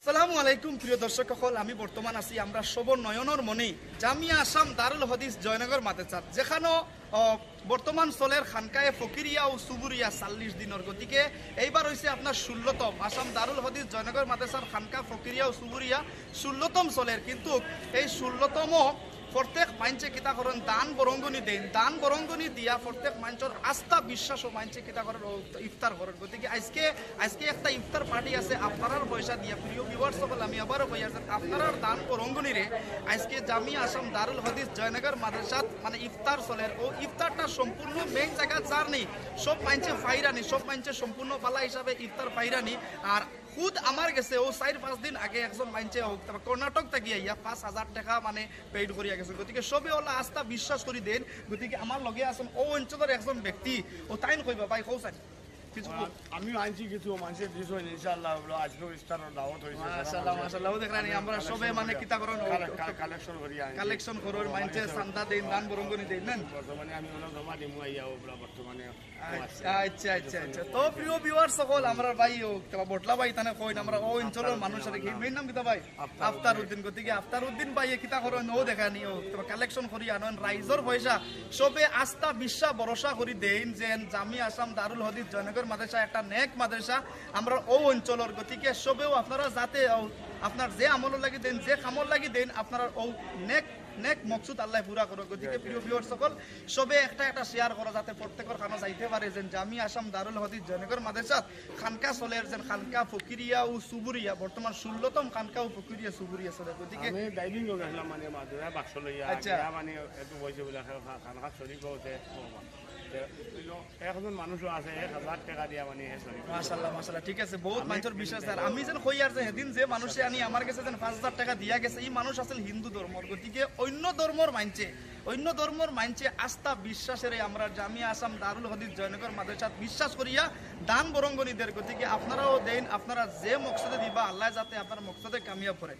আসসালামু আলাইকুম প্রিয় দর্শক সকল, আমি বর্তমান আছি আমরা সবর নয়নর মনে জামিয়া আসাম দারুল হদিস জয়নগর মাদ্রাসাত, যেখানে বর্তমান চলের খানকায়ে ফকিরিয়া ও সুবুরিয়া 40 দিনের গতিকে এইবার হয়েছে আপনার 16তম আসাম দারুল হদিস জয়নগর মাদ্রাসার খানকা ফকিরিয়া ও সুবুরিয়া 16তম চলের। কিন্তু এই 16তম প্রত্যেক মাইনচে কিতা করেন দান বরঙ্গনি দেন, দান বরঙ্গনি দিয়া প্রত্যেক মাইনচর আস্থা বিশ্বাস ও মাইনচে কিতা করেন ইফতার করেন। গতিকে আজকে একটা ইফতার পার্টি আছে আপনার পয়সা দিয়া। প্রিয় ভিউয়ার্স সকল, আমি আবারও কই আছেন আপনার দান বরঙ্গনিরে আজকে জামিয়া আসাম দারুল হদিস জয়নগর মাদ্রাসাত মানে ইফতার চলের। ও ইফতারটা সম্পূর্ণ মেইন জায়গা চার নেই, সব মাইনচে ফাইরানি, সব মাইনচে সম্পূর্ণ পালা হিসাবে ইফতার ফাইরানি। আর খুদ আমার গেছে ও 4-5 দিন আগে একজন মাইনচে কর্ণাটক থেকে ইয়া 5,000 টাকা মানে পেইড করিয়া গেছে। গতিকে সবে ওলা আস্থা বিশ্বাস করি দেন। গতিকে আমার লগে আছেন ও অঞ্চলের একজন ব্যক্তি, ও তাইন কইবা ভাই কৌসান আমি আনছি কিছু মানুষের দিস ইনশাআল্লাহ আজকে ইফতারের দাওয়াত হইছে। মাশাআল্লাহ মাশাআল্লাহ, ও দেখরানি আমরা সবে মানে কিতা করন কালেকশন করর মাইনচে চান্দা দেন, দান বরঙ্গনি দেন নেন। বর্তমানে আমি ওনা জমা দিমু আইয়া ওবলা বর্তমানে। আচ্ছা। তো প্রিয় ভিউয়ার সকল, আমরা ভাই ও বটলা ভাই তানে কইন আমরা ও অঞ্চলের মানুষের কি মেইন নাম কিতা ভাই আফতার উদ্দিন। গতিকে আফতার উদ্দিন ভাই কিতা করন ও দেখানি ও কালেকশন করি আনন রাইজর পয়সা সবে আস্থা বিশ্বাস ভরসা করি দেন যে জামিয়া আসাম দারুল হদিস জয়নগর মাদ্রাসা একটা নেক মাদ্রাসা আমরা ও অঞ্চলের। গতিকে সবেও আপনারা যাতে আপনার যে আমল লাগি দেন, যে কামল লাগি দেন, আপনারা ও নেক মকসুদ আল্লাহ পুরা করো। গতিকে প্রিয় ভিউয়ার সকল সবে একটা শেয়ার করো যাতে প্রত্যেকের খানা যাইতে পারে যে জামিয়া আসাম দারুল হদিস জয়নগর মাদ্রাসাত খানকা চলের যে খানকা ফকিরিয়া ও সুবুরিয়া বর্তমান 16তম খানকা ও ফকিরিয়া সুবুরিয়া চলে। গতিকে আমি ডাইভিং গেছিলাম মানে মাদুরা বাক্স লইয়া আচ্ছা মানে একটু বইছে বলে খানকা শরীর করতে একজন মানুষও আছে 1,000 টাকা দিয়া মানে মাশাআল্লাহ ঠিক আছে, বহুত মানুষের বিশ্বাস। আর আমি যেন কই আর যে সেদিন যে মানুষে আনি আমার কাছে যেন 5,000 টাকা দিয়া গেছে, এই মানুষ আসলে হিন্দু ধর্মর। গতিকে অন্য ধর্মর মানছে আস্থা বিশ্বাসের আমরা জামিয়া আসাম দারুল হদিস জয়নগর মাদ্রাসাত বিশ্বাস করিয়া দান বরঙ্গনি দের। গতিকে আপনারাও দেন, আপনারা যে মকসদে দিবা আল্লাহ যাতে আপনার মকসদে কামিয়াব করে।